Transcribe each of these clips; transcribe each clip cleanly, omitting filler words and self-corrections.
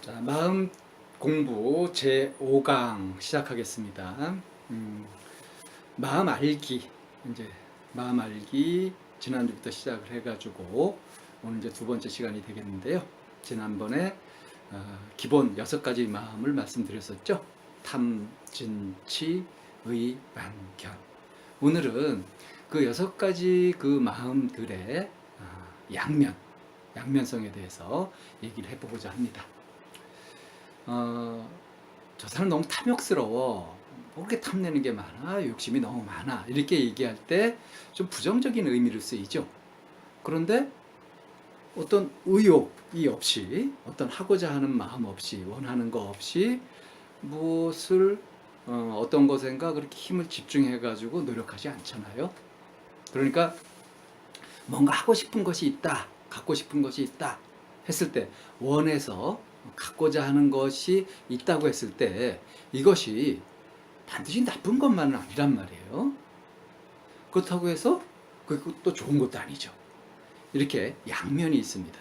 자, 마음 공부 제5강 시작하겠습니다. 마음 알기, 이제 마음 알기 지난주부터 시작을 해가지고 오늘 이제 두 번째 시간이 되겠는데요. 지난번에 기본 6가지 마음을 말씀드렸었죠. 탐, 진, 치, 의, 만, 견. 오늘은 그 6가지 그 마음들의 양면성에 대해서 얘기를 해보고자 합니다. 저 사람 너무 탐욕스러워. 뭐 그렇게 탐내는 게 많아? 욕심이 너무 많아. 이렇게 얘기할 때 좀 부정적인 의미를 쓰이죠. 그런데 어떤 의욕이 없이, 어떤 하고자 하는 마음 없이, 원하는 거 없이 무엇을 어떤 것인가 그렇게 힘을 집중해가지고 노력하지 않잖아요. 그러니까 뭔가 하고 싶은 것이 있다, 갖고 싶은 것이 있다 했을 때, 원해서 갖고자 하는 것이 있다고 했을 때 이것이 반드시 나쁜 것만은 아니란 말이에요. 그렇다고 해서 그것도 좋은 것도 아니죠. 이렇게 양면이 있습니다.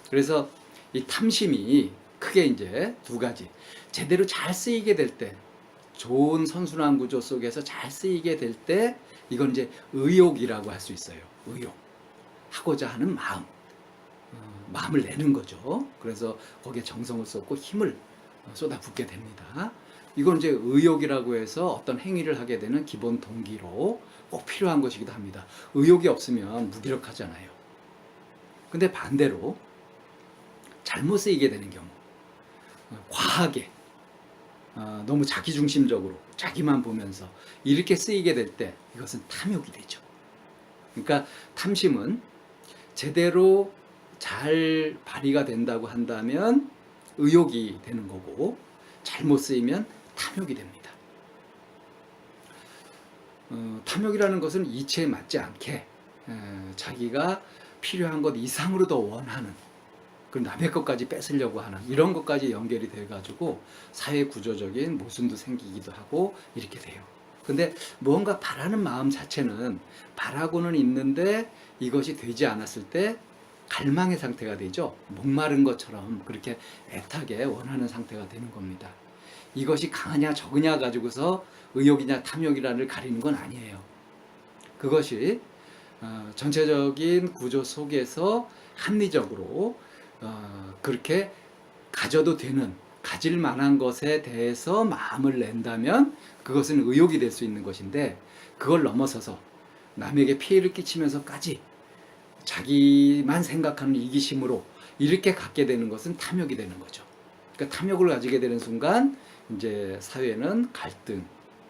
그래서 이 탐심이 크게 이제 두 가지. 제대로 잘 쓰이게 될 때, 좋은 선순환 구조 속에서 잘 쓰이게 될 때, 이건 이제 의욕이라고 할 수 있어요. 의욕. 하고자 하는 마음. 마음을 내는 거죠. 그래서 거기에 정성을 쏟고 힘을 쏟아붓게 됩니다. 이건 이제 의욕이라고 해서 어떤 행위를 하게 되는 기본 동기로 꼭 필요한 것이기도 합니다. 의욕이 없으면 무기력하잖아요. 근데 반대로 잘못 쓰이게 되는 경우, 과하게, 너무 자기중심적으로 자기만 보면서 이렇게 쓰이게 될 때 이것은 탐욕이 되죠. 그러니까 탐심은 제대로 잘 발휘가 된다고 한다면 의욕이 되는 거고, 잘못 쓰이면 탐욕이 됩니다. 탐욕이라는 것은 이치에 맞지 않게 자기가 필요한 것 이상으로 더 원하는, 그리고 남의 것까지 뺏으려고 하는 이런 것까지 연결이 돼가지고 사회 구조적인 모순도 생기기도 하고 이렇게 돼요. 근데 무언가 바라는 마음 자체는 바라고는 있는데 이것이 되지 않았을 때 갈망의 상태가 되죠. 목마른 것처럼 그렇게 애타게 원하는 상태가 되는 겁니다. 이것이 강하냐 적으냐 가지고서 의욕이냐 탐욕이냐를 가리는 건 아니에요. 그것이 전체적인 구조 속에서 합리적으로 그렇게 가져도 되는, 가질 만한 것에 대해서 마음을 낸다면 그것은 의욕이 될 수 있는 것인데, 그걸 넘어서서 남에게 피해를 끼치면서까지 자기만 생각하는 이기심으로 이렇게 갖게 되는 것은 탐욕이 되는 거죠. 그러니까 탐욕을 가지게 되는 순간 이제 사회는 갈등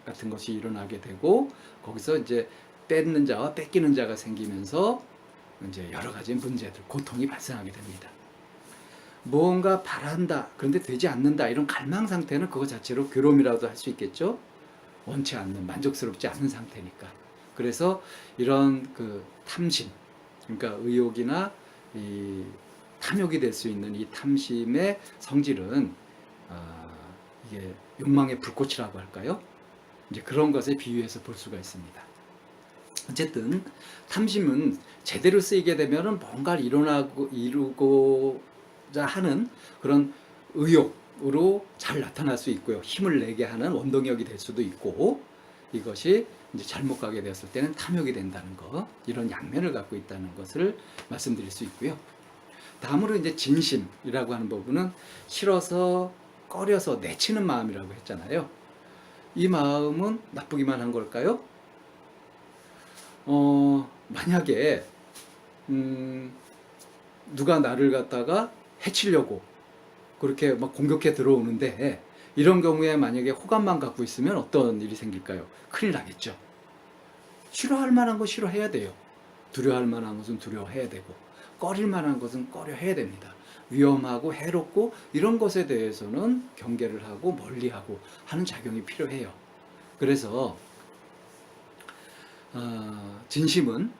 같은 것이 일어나게 되고, 거기서 이제 뺏는 자와 뺏기는 자가 생기면서 이제 여러 가지 문제들, 고통이 발생하게 됩니다. 무언가 바란다, 그런데 되지 않는다, 이런 갈망 상태는 그거 자체로 괴로움이라도 할 수 있겠죠. 원치 않는, 만족스럽지 않은 상태니까. 그래서 이런 그 탐심, 그러니까 의욕이나 이 탐욕이 될 수 있는 이 탐심의 성질은 이게 욕망의 불꽃이라고 할까요? 이제 그런 것에 비유해서 볼 수가 있습니다. 어쨌든 탐심은 제대로 쓰이게 되면은 뭔가를 이루고자 하는 그런 의욕으로 잘 나타날 수 있고요. 힘을 내게 하는 원동력이 될 수도 있고, 이것이 이제 잘못 가게 되었을 때는 탐욕이 된다는 것, 이런 양면을 갖고 있다는 것을 말씀드릴 수 있고요. 다음으로 이제 진심이라고 하는 부분은 싫어서 꺼려서 내치는 마음이라고 했잖아요. 이 마음은 나쁘기만 한 걸까요? 만약에 누가 나를 갖다가 해치려고 그렇게 막 공격해 들어오는데, 이런 경우에 만약에 호감만 갖고 있으면 어떤 일이 생길까요? 큰일 나겠죠. 싫어할 만한 거 싫어해야 돼요. 두려워할 만한 것은 두려워해야 되고, 꺼릴 만한 것은 꺼려해야 됩니다. 위험하고 해롭고 이런 것에 대해서는 경계를 하고 멀리하고 하는 작용이 필요해요. 그래서 진심은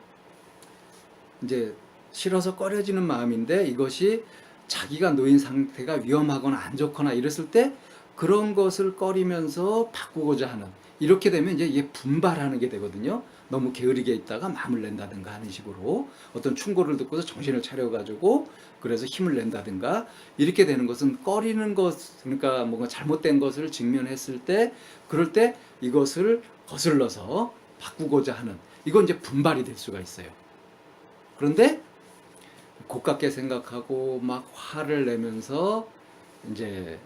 이제 싫어서 꺼려지는 마음인데, 이것이 자기가 놓인 상태가 위험하거나 안 좋거나 이랬을 때 그런 것을 꺼리면서 바꾸고자 하는, 이렇게 되면 이제 이게 분발하는 게 되거든요. 너무 게으르게 있다가 마음을 낸다든가 하는 식으로 어떤 충고를 듣고서 정신을 차려가지고 그래서 힘을 낸다든가 이렇게 되는 것은 꺼리는 것, 그러니까 뭔가 잘못된 것을 직면했을 때 그럴 때 이것을 거슬러서 바꾸고자 하는, 이건 이제 분발이 될 수가 있어요. 그런데 고깝게 생각하고 막 화를 내면서 이제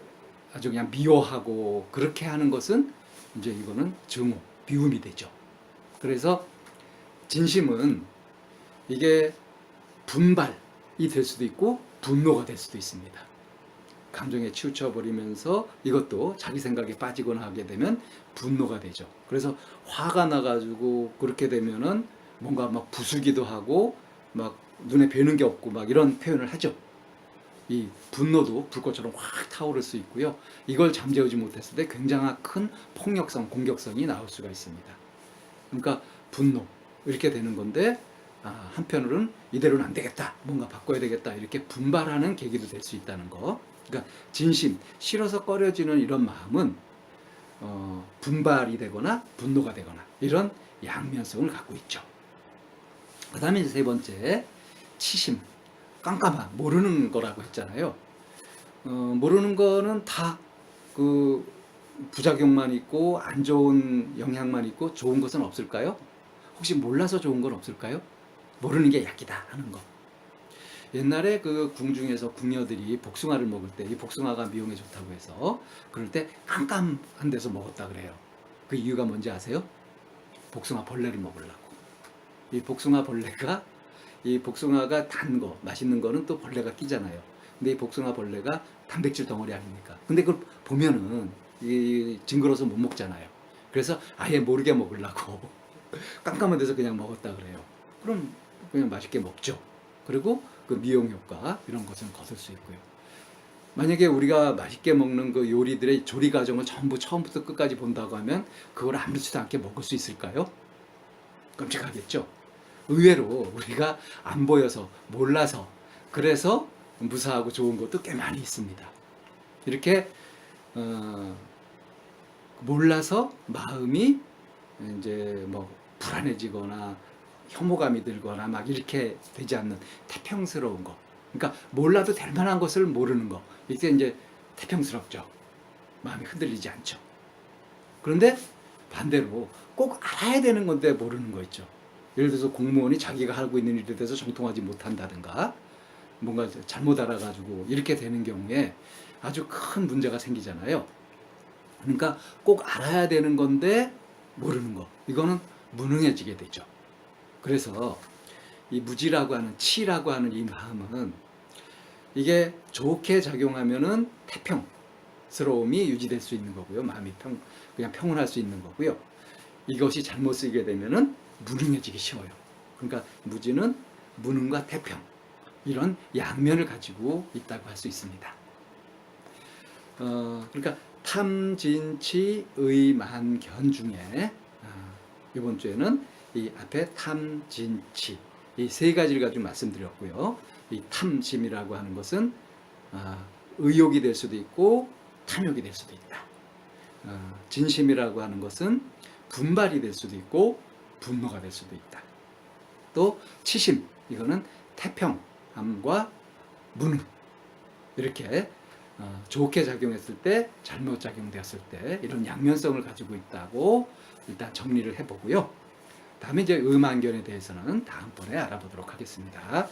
아주 그냥 미워하고 그렇게 하는 것은 이제 이거는 증오, 미움이 되죠. 그래서 진심은 이게 분발이 될 수도 있고 분노가 될 수도 있습니다. 감정에 치우쳐 버리면서 이것도 자기 생각에 빠지거나 하게 되면 분노가 되죠. 그래서 화가 나가지고 그렇게 되면은 뭔가 막 부수기도 하고 막 눈에 뵈는 게 없고 막 이런 표현을 하죠. 이 분노도 불꽃처럼 확 타오를 수 있고요. 이걸 잠재우지 못했을 때 굉장한 큰 폭력성, 공격성이 나올 수가 있습니다. 그러니까 분노 이렇게 되는 건데 한편으로는 이대로는 안 되겠다, 뭔가 바꿔야 되겠다 이렇게 분발하는 계기도 될 수 있다는 거. 그러니까 진심, 싫어서 꺼려지는 이런 마음은 분발이 되거나 분노가 되거나 이런 양면성을 갖고 있죠. 그 다음에 세 번째, 치심, 깜깜함, 모르는 거라고 했잖아요. 모르는 거는 다 그 부작용만 있고 안 좋은 영향만 있고 좋은 것은 없을까요? 혹시 몰라서 좋은 건 없을까요? 모르는 게 약이다 하는 거. 옛날에 그 궁중에서 궁녀들이 복숭아를 먹을 때 이 복숭아가 미용에 좋다고 해서 그럴 때 깜깜한 데서 먹었다 그래요. 그 이유가 뭔지 아세요? 복숭아 벌레를 먹으려고. 이 복숭아 벌레가, 이 복숭아가 단 거, 맛있는 거는 또 벌레가 끼잖아요. 근데 이 복숭아 벌레가 단백질 덩어리 아닙니까? 근데 그걸 보면은 이 징그러서 못 먹잖아요. 그래서 아예 모르게 먹으려고 깜깜한 데서 그냥 먹었다 그래요. 그럼 그냥 맛있게 먹죠. 그리고 그 미용 효과 이런 것은 거둘 수 있고요. 만약에 우리가 맛있게 먹는 그 요리들의 조리 과정을 전부 처음부터 끝까지 본다고 하면 그걸 아무렇지도 않게 먹을 수 있을까요? 끔찍하겠죠. 의외로 우리가 안 보여서 몰라서 그래서 무사하고 좋은 것도 꽤 많이 있습니다. 이렇게 몰라서 마음이 이제 뭐 불안해지거나 혐오감이 들거나 막 이렇게 되지 않는 태평스러운 거. 그러니까 몰라도 될 만한 것을 모르는 거. 이게 이제 태평스럽죠. 마음이 흔들리지 않죠. 그런데 반대로 꼭 알아야 되는 건데 모르는 거 있죠. 예를 들어서 공무원이 자기가 하고 있는 일에 대해서 정통하지 못한다든가 뭔가 잘못 알아가지고 이렇게 되는 경우에 아주 큰 문제가 생기잖아요. 그러니까 꼭 알아야 되는 건데 모르는 거. 이거는 무능해지게 되죠. 그래서 이 무지라고 하는, 치라고 하는 이 마음은 이게 좋게 작용하면은 태평스러움이 유지될 수 있는 거고요. 마음이 그냥 평온할 수 있는 거고요. 이것이 잘못 쓰게 되면은 무능해지기 쉬워요. 그러니까 무지는 무능과 태평, 이런 양면을 가지고 있다고 할 수 있습니다. 그러니까 탐진치 의만견 중에 이번 주에는 이 앞에 탐진치 이 세 가지를 가지고 말씀드렸고요. 이 탐심이라고 하는 것은 의욕이 될 수도 있고 탐욕이 될 수도 있다. 진심이라고 하는 것은 분발이 될 수도 있고 분노가 될 수도 있다. 또 치심, 이거는 태평함과 무능, 이렇게 좋게 작용했을 때 잘못 작용되었을 때 이런 양면성을 가지고 있다고 일단 정리를 해보고요. 다음에 이제 음안견에 대해서는 다음번에 알아보도록 하겠습니다.